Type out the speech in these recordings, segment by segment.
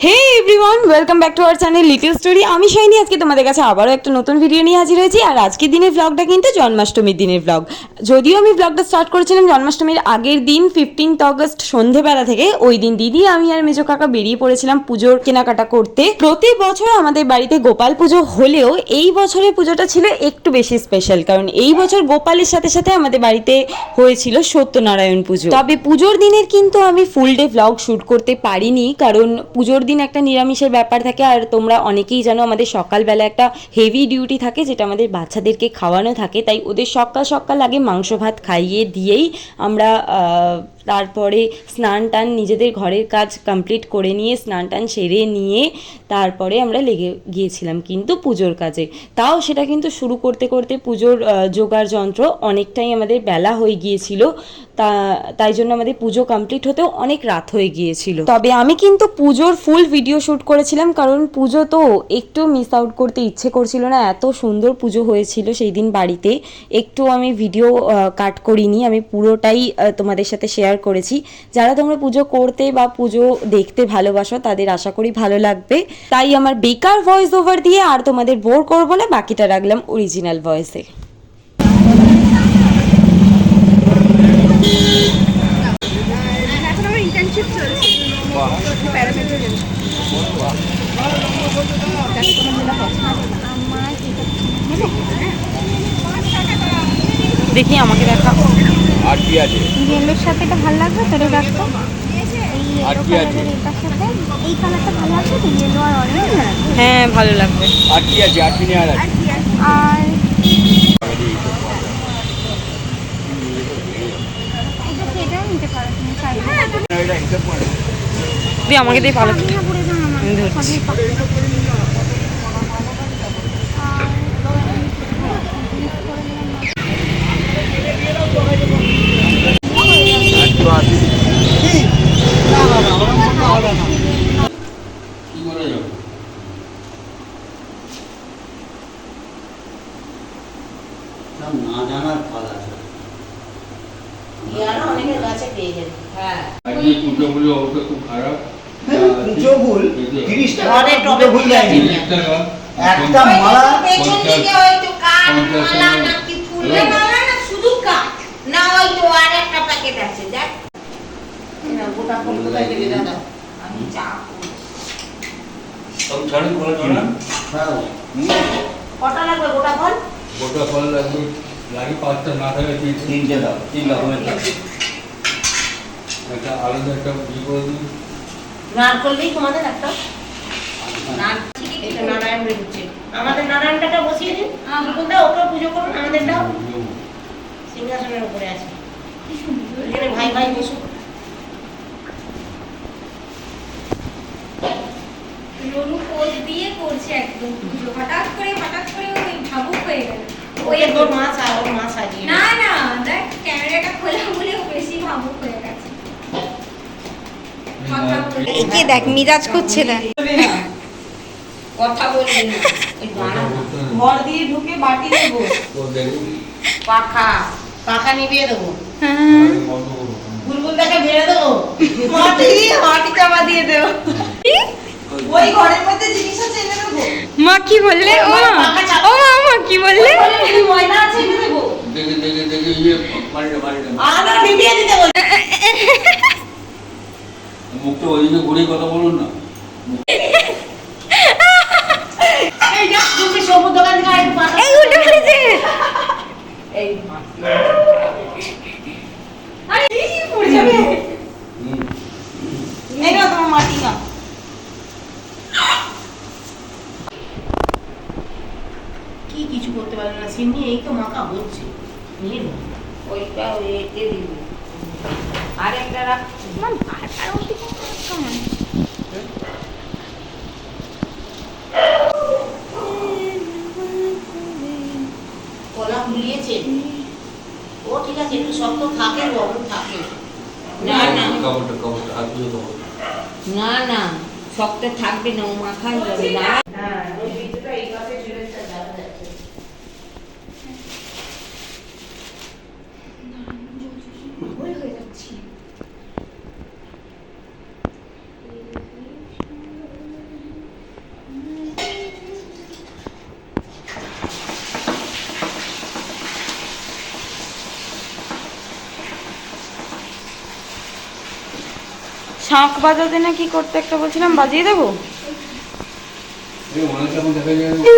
Hey everyone, welcome back to our channel little story. আমি শাইনি। আজকে তোমাদের কাছে আবারও একটা নতুন ভিডিও নিয়ে হাজির হয়েছি। আর আজকের দিনের ব্লগটা কিন্তু জন্মাষ্টমীর দিনের ব্লগ। যদিও আমি ব্লগটা স্টার্ট করেছিলাম জন্মাষ্টমীর আগের দিন 15th অগস্ট সন্ধেবেলা থেকে। ওই দিন দিদি, আমি আর মেজো কাকা বেরিয়ে পড়েছিলাম পুজোর কেনাকাটা করতে। প্রতি বছর আমাদের বাড়িতে গোপাল পুজো হলেও এই বছরের পুজোটা ছিল একটু বেশি স্পেশাল, কারণ এই বছর গোপালের সাথে সাথে আমাদের বাড়িতে হয়েছিল সত্যনারায়ণ পুজো। তবে পুজোর দিনের কিন্তু আমি ফুল ডে ব্লগ শুট করতে পারিনি, কারণ পুজোর দিন একটা নিরামিষের ব্যাপার থাকে। আর তোমরা অনেকেই জানো আমাদের সকালবেলা একটা হেভি ডিউটি থাকে, যেটা আমাদের বাচ্চাদেরকে খাওয়ানো থাকে। তাই ওদের সকাল সকাল আগে মাংস ভাত খাইয়ে দিয়েই আমরা তারপরে স্নান টান নিজেদের ঘরের কাজ কমপ্লিট করে নিয়ে স্নান টান সেরে নিয়ে তারপরে আমরা লেগে গিয়েছিলাম কিন্তু পুজোর কাজে। তাও সেটা কিন্তু শুরু করতে করতে পুজোর জোগাড় যন্ত্র অনেকটাই আমাদের বেলা হয়ে গিয়েছিল। তাই জন্য আমাদের পুজো কমপ্লিট হতেও অনেক রাত হয়ে গিয়েছিল। তবে আমি কিন্তু পুজোর ফুল ভিডিও শ্যুট করেছিলাম, কারণ পুজো তো একটু মিস আউট করতে ইচ্ছে করছিল না। এত সুন্দর পুজো হয়েছিল সেই দিন বাড়িতে। একটু আমি ভিডিও কাট করিনি, আমি পুরোটাই তোমাদের সাথে শেয়ার করেছি। যারা তোমরা পুজো করতে বা পুজো দেখতে ভালোবাসো তাদের আশা করি ভালো লাগবে। তাই আমার বেকার ভয়েস ওভার দিয়ে আর তোমাদের বোর করবো না, বাকিটা রাখলাম অরিজিনাল ভয়েসে। দেখি আমাকে দেখা। আর কি আছে? ইয়েলোর সাথে এটা ভালো লাগবে তোর রাখতো। আর কি আছে? এটার সাথে এই কালারটা ভালো লাগবে তো, ইয়েলো আর অরেঞ্জ। হ্যাঁ ভালো লাগবে। আর কি আছে? আর কি নিয়ে আর আছে? আর এটা সেটাও নিতে পারো তুমি চাইলে। এটা হিসাব করে তুই আমাকে দিয়ে ভালো হ্যাঁ পড়ে যান আমার সবই কি করে যাবো? না জানার ফল আছে। অনেকের কাছে পেয়ে যাবে। হ্যাঁ, আজকে পুজো বলে অবস্থা খুব খারাপ। পুজো ভুল 30 টাকা অনেক পুজো ভুল যায়নি। 30 টাকা একটা মালা পেছন দিকে হয়তো কাঠ মালা নাকি ফুলের মালা না শুধু কাঠ না, হয়তো আর একটা প্যাকেট আছে। দেখ না, গোটা ফল কোথায় দেবে দাদা? আমি চা করব। সব ছাড়ুন করে না। কটা লাগবে গোটা ফল? গোটা ফল লাগবে, লাগে 5টা, না থাকে 3টে দাও। 3 রকমের দাও। একটা আলাদা একটা ই করে দিন। নারকল নেই তোমাদের একটা? এটা নারায়ণ বেরোচ্ছে। আমাদের নারায়ণটাকে বসিয়ে দিন। কোনটা ওকে পুজো করুন, আমাদের দাও। সিংহাসনের উপরে আছে। এখানে ভাই ভাই বসুন। রনু পোজ দিয়ে করছে একদম পুজো। হঠাৎ করে ওই ভাবুক হয়ে গেল। ওই তোর মা সাজিয়ে না না, দেখ ক্যামেরাটা খোলা বলে ও বেশি ভাবুক হয়ে গেছে। একে দেখ মিরাজ করছে না। কথা বলবি না। ওই বানাবো। ঘর দিয়ে ঢুকে বাটি দেবো। পাখা নিভিয়ে দেবো। বন্ধ করো। বুলবুল দেখে বেড়ে দেবো। মাটি চাপা দিয়ে দেবো। ওই ঘরের মধ্যে জিনিস আছে এনে দেবো। মা কি বললে? ও মা কি বললে? ময়না আছে এনে দেবো। দেখে ইয়ে বাড়িটা আলো নিভিয়ে দিতে বল। মুখটা ওইদিকে ঘুরে কথা বলুন না। এই যা তুমি সবুজ দোকান থেকে আরেকটু পাতা। এই উল্টে ফেলেছে। এই আরে এই পড়ে যাবে। এই নাও তোমার মাটি না। কি কিছু করতে পারবে না সিমনি, এই তো মাখা হচ্ছে। নিয়ে নাও। ওইটা এতে দিবি। আরেকটা রাখ। না বারবার ওটি কেমন কলা ফুলিয়েছে। ও ঠিক আছে, একটু শক্ত থাকে, গরম থাকে। না না কাপড়টা হাত দিয়ে দেবো। না না, শক্ত থাকবে না, ও মাখাই যাবে না। হ্যাঁ, ওই ভিতরটা এই পাশে ঝুলেছে, দেখা যাচ্ছে। হয়ে যাচ্ছে। শাঁখ বাজাতে না কি করতে একটা বলছিলাম, বাজিয়ে দেবো? এই অনেক এখন দেখা যায় এটা নিয়ে হতো।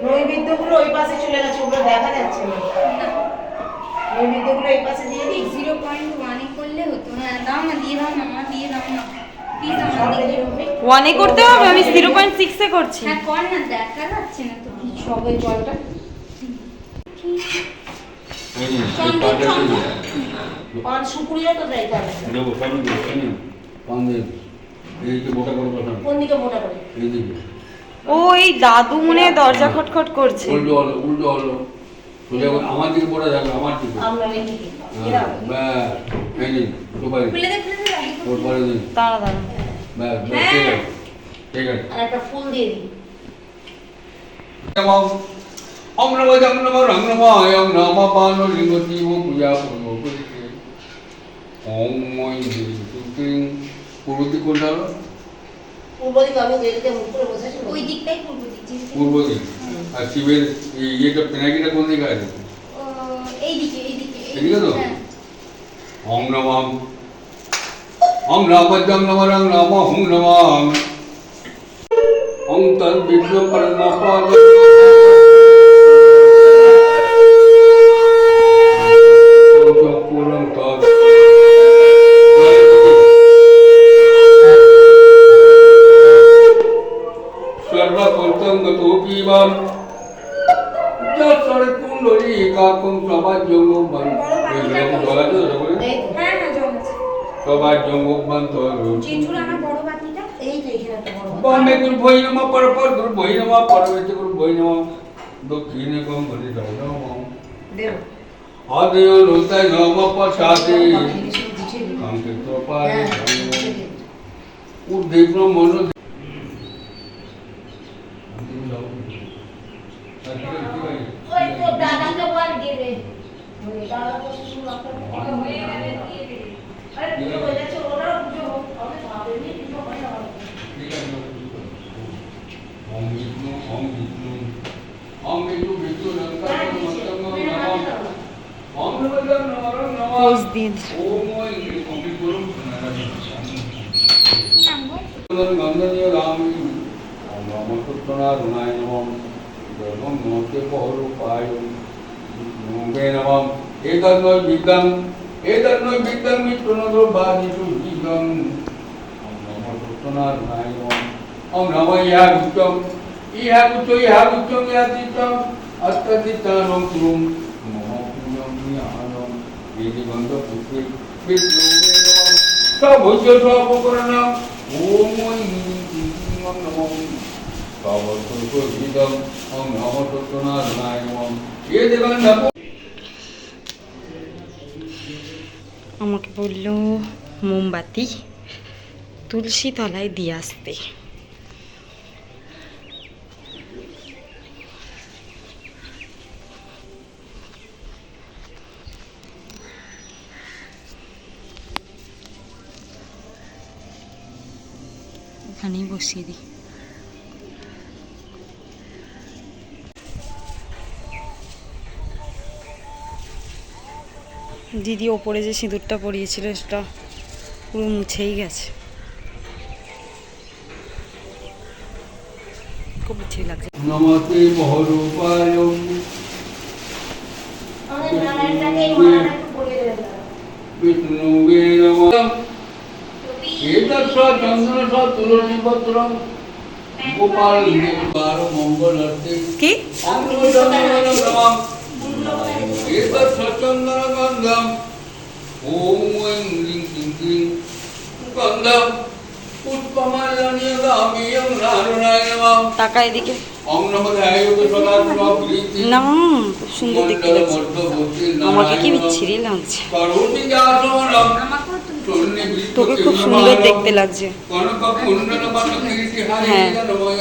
নৈবেদ্যগুলো ওই পাশে চলে গেছে, ওগুলো দেখা যাচ্ছে না। নৈবেদ্যগুলো এই পাশে দিয়ে দিই। 0.1 করলে হতো। হ্যাঁ দাও না, দিয়ে দাও না, মা দিয়ে দাও না প্লিজ আমার সব দিকে। রেডি হবে। 1 করতে হবে, আমি 0.6 করছি। হ্যাঁ কর না, দেখা যাচ্ছে না তো। সবে জলটা এই যে, এই পাটা দিয়ে পান সুপুরিও তো দেয় তাহলে। দেবো, সবই দেবো, শুনি। পান দিয়ে দিই। এই যে মোটা করে বসানো। কোন দিকে মোটা করে? এই দিকে। ও এই দাদু মনে হয় দরজা খটখট করছে। উল্টো হলো, উল্টো হলো। সোজা করে আমার দিকে পড়ে যাবে, আমার দিকে। আমরা এই দিকে। হ্যাঁ, এরকম। ব্যাস, এই নিন, সুপারি। খুলে দে, খুলে দে। ওর পরে দিন। দাঁড়া দাঁড়া। ব্যাস, ব্যাস, ঠিক আছে। ঠিক আছে। আর একটা ফুল দিয়ে দিই। ওম নমো জং নমো রং নমো আয়ং নমো পানো লিঙ্গতি ও পূজা করব করিতে। ওম মই দিং পূর্ব দিক কোনটা হলো? পূর্ব দিকে আমি যেদিকে মুখ করে বসেছি ওই দিকটাই পূর্ব দিক, যেদিকে- পূর্ব দিক। আর শিবের এই ইয়েটা পেনাকিটা কোন দিকে আছে? ও, এইদিকে এইদিকে এদিকে তো? হ্যাঁ। ওম নমো ওম নমো জং নমো রং নমো হুম নমো ওম তৎ বিষ্ণু পরমপদ পুরং তৎ সর্বকর্তং গতোপিবম যৎসরে কুণ্ডলী কাকং সবার জঙ্গমান এইগুলো বলা তো সকলে এই হ্যাঁ হ্যাঁ জল আছে। সবার জঙ্গমান তো চিচুর আমার বড় বাটিটা। এই তো এখানে একটা বড় বাটি। বম্বে গুরু ভৈ নমঃ পরপর গুরু ভৈ নমঃ পরবেতে গুরু ভৈ নমঃ দক্ষিণে গম বলি নমঃ দেব। আদেয় লোতায় নমঃ পশ্চাতে বাকি দিকে শুধু গুছিয়ে দিই। কাঙ্কে কৃপায় হ্যাঁ, গুছিয়ে দিই। উদ্দীপ্ন মন ওই তো দাদাকে বল দেবে। দাদা তো শুধু আপনাকে হয়ে গেলে দিয়ে দেবে। আরে পুজো হয়ে যাচ্ছে, ওনারও পুজো হোক। আমি ভাবিনি পুজো হয় না। ওম বিষ্ণু ওম বিষ্ণু ওম বিষ্ণু বিষ্ণু হ্যাঁ, নমঃ দিচ্ছি। নমঃ মেরে হাতে দাও। ওম নমঃ জং নমঃ রং নমঃ পোজ দিয়ে দিই। ওম ওই কমপ্লিট করুন কি নাম গো? গন্ধনীয় রাম ওম নমঃ সত্যনারায়ণায় নমঃ ধর্মং নমস্তে পৌরুপায় নমঃ নমঃ এতন্নয় বিদ্যাং মিত্রনগর বাদিতু বিদ্যাং ওম নমঃ সত্যনারায়ণায় নমঃ ওম নমঃ ইহাগুচ্ছং ইহাদিত্যং অত্তদিত্তারং তুরুং নমঃ পুণ্যং জ্ঞানং এদি গন্ধ পুষ্পে বিষ্ণুবে নমঃ সভুজ সর্বকরণং ওম ওম নমঃ সর্বসর্ববিদং ওম নমঃ সত্যনারায়ণায় নমঃ এদি গন্ধ আমাকে বললো মোমবাতি তুলসী তলায় দিয়ে আসতে। এখানেই বসিয়ে দিই। দিদি ওপরে যে সিঁদুরটা পরিয়েছিল সেটা পুরো মুছেই গেছে, খুব ইচ্ছে লাগছে। নমস্তে মহরূপায় আমাদের নারায়ণটাকে এই মালাটা একটু পরিয়ে দেবেন দাদা। বিষ্ণুবে নমঃ এতৎ চন্দন তুলসী পত্রং গোপাল দেববার মঙ্গলার্থে কি অঙ্গজনগণম এতৎ চন্দন গন্ধম ওম ওং লিং ক্লিং ক্লিং গন্ধম পুষ্পমাল্যনিয়দামিয়ং নারী অরুণায় নমঃ টাকা এদিকে ওম নমো ধ্যায়ুত সদা সদা প্রীতি না সুন্দর দেখতে লাগছে আমাকে কি বিচ্ছিরি লাগছে করুণি যাসনম তোকে খুব সুন্দর দেখতে লাগছে কনক কুণ্ডল বন কীর্তি হারি হ্যাঁ। জনময়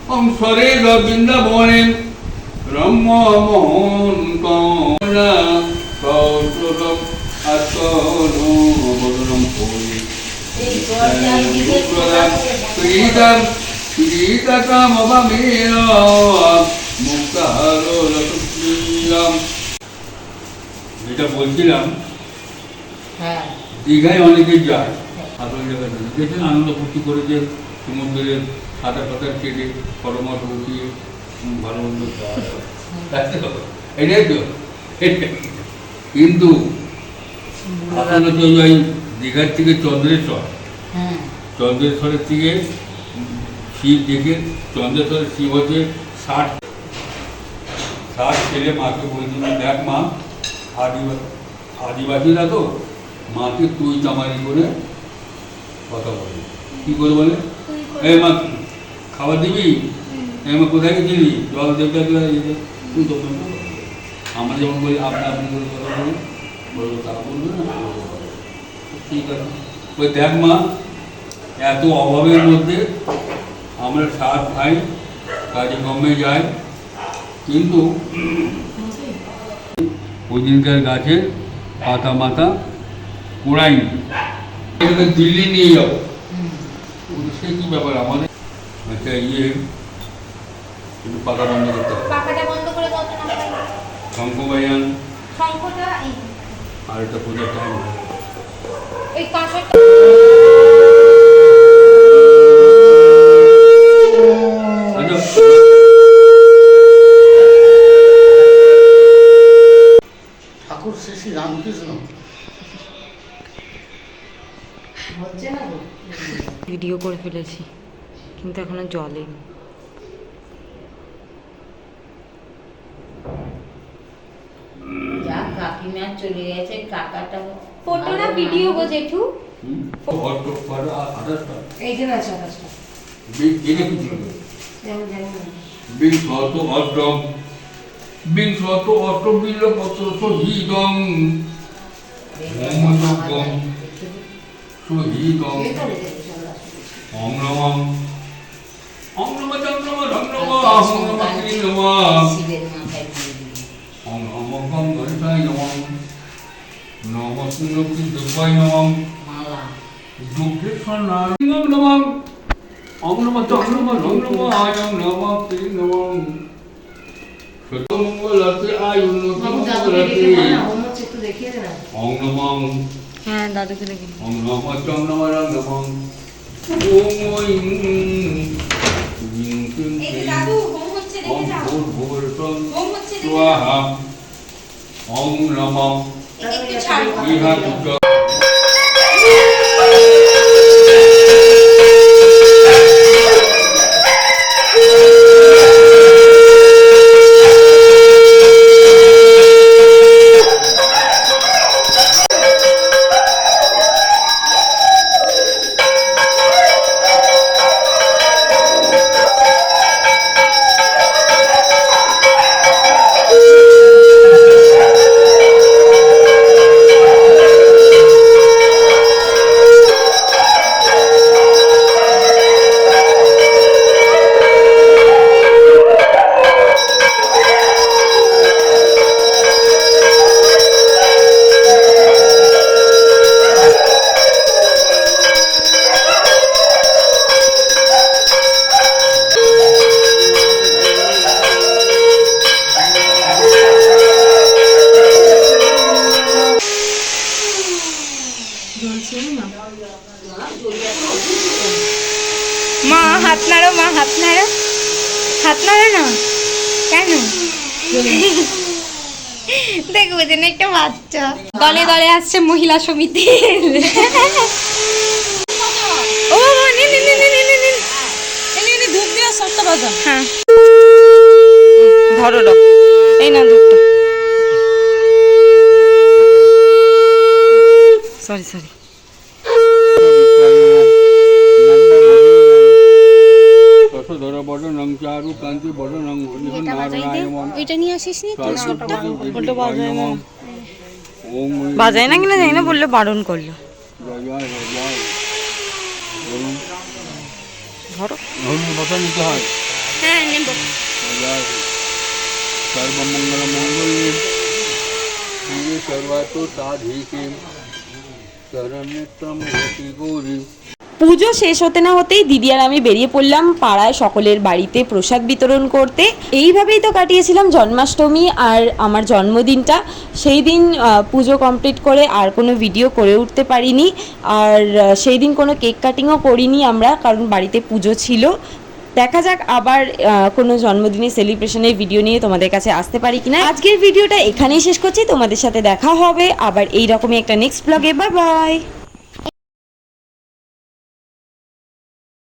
Om Sware Govinda Bone Brahma Mohan Kauna Kauturam Atonu Bodunam Puri Pridam Pridakam Abamira Muktaharo Lakupriyam যেটা বলছিলাম হ্যাঁ দীঘায় অনেকে যায় আপনার জায়গায় দেখেছেন আনন্দ ফুর্তি করেছে সমুদ্রের সাঁতার ফাতার কেটে পরমঠ উঠিয়ে ভালো মন্দ খাওয়া দাওয়া। এটাই তো কিন্তু আপনারা তো ওই দীঘার থেকে চন্দ্রেশ্বর হ্যাঁ চন্দ্রেশ্বরের থেকে শিব দেখে চন্দ্রেশ্বরের শিব হচ্ছে 60 ছেলে মাকে বলছিল দেখ মা আদিবাসীরা তো মাকে তুই তামারি করে কথা বলে কী করে বলে এই মা খাবার দিবি এই মা কোথায় গেছিলি জল দেবটা তুই তো আমরা যেমন বলি আপনি আপনি করে কথা বলি বলবো তারা বলবে না ঠিক আছে ওই দেখ মা এত অভাবের মধ্যে আমরা 7 ভাই কাজে কমে যাই কিন্তু ওই দিনকার গাছের পাতা মাথা কুড়াইনি এটাকে দিল্লি নিয়ে যাবো সে কী ব্যাপার আমাদের একটা একটু পাকা বন্ধ করতে হবে পাখাটা বন্ধ করে কত না শঙ্কবায়ান শঙ্কটা এই আর একটা পূজার টাইম এই কাঁসাটা ঠাকুর শ্রী শ্রী রামকৃষ্ণ হচ্ছে না গো ভিডিও করে ফেলেছি কিন্তু এখনো জলেনি যা কাকিমা চলে গেছে কাকাটা ফটো না ভিডিও গো জেঠু এই যে আছে আকাশটা বিংশত অষ্টম বিংশত অষ্টবিল পত্র শহীদং হোমযজ্ঞম শহীদং ওম নমঃ ওম নমঃ জং নমঃ রং নমঃ ওম নমঃ শ্রী নমঃ শিবের মাথায় দিয়ে দিবি ওম নমঃ গং গণেশায় নমঃ নমঃ লক্ষ্মী দেবায় নমঃ মালা দুঃখেশ্বর নারায়ণ নমঃ ওম নমঃ জং নমঃ রং নমঃ ওম নমঃ শ্রী নমঃ সত্যমঙ্গলাতে আয়ুন্নতমঙ্গলাতে একটু দেখিয়ে দে না ওম নমঃ হ্যাঁ দাদুকে দেখি ওম নমঃ জং নমঃ রং নমঃ ওম ঐং এই যে দাদু হোম হচ্ছে দেখে ওম যাও ভূর্ভুবস্বঃ হোম হচ্ছে দেখে যাও স্বাহা ওম নমঃ একটু ছাড়ো ইহা দুঃখ মা হাত নাড়ো, মা হাত নাড়ো, হাত নাড়ো না কেন? দেখবো যেন একটা বাচ্চা দলে দলে আসছে মহিলা সমিতি। ও নে নে নে নে নে নে নে ধূপ দিয়ে সবটা বাজা। হ্যাঁ ধরো দাও, এই না ধূপটা। Sorry sorry. ধরো বড় নং চারু কান্তি বড় নং নারায়ণ ওইটা নিয়ে আসিস নি তুই ছোটটা? ওটা বাজায় না, ওম বাজায় না কিনা জানি না, বললে বারণ করলো। জয় জয় জয় বলুন ধরো। ধর্ম কথা নিতে হয়। হ্যাঁ নেব। জয় সর্বমঙ্গল মঙ্গলে শিবে সর্বাতো সাধিকে শরণ্যত্রম গতি গৌরী। পুজো শেষ হতে না হতেই দিদি আর আমি বেরিয়ে পড়লাম পাড়ায় সকলের বাড়িতে প্রসাদ বিতরণ করতে। এইভাবেই তো কাটিয়েছিলাম জন্মাষ্টমী আর আমার জন্মদিনটা। সেই দিন পুজো কমপ্লিট করে আর কোনো ভিডিও করে উঠতে পারিনি, আর সেই দিন কোনো কেক কাটিংও করিনি আমরা, কারণ বাড়িতে পুজো ছিল। দেখা যাক আবার কোনো জন্মদিনের সেলিব্রেশনের ভিডিও নিয়ে তোমাদের কাছে আসতে পারি কিনা। আজকের ভিডিওটা এখানেই শেষ করছি, তোমাদের সাথে দেখা হবে আবার এই রকমই একটা নেক্সট ব্লগে। Bye bye.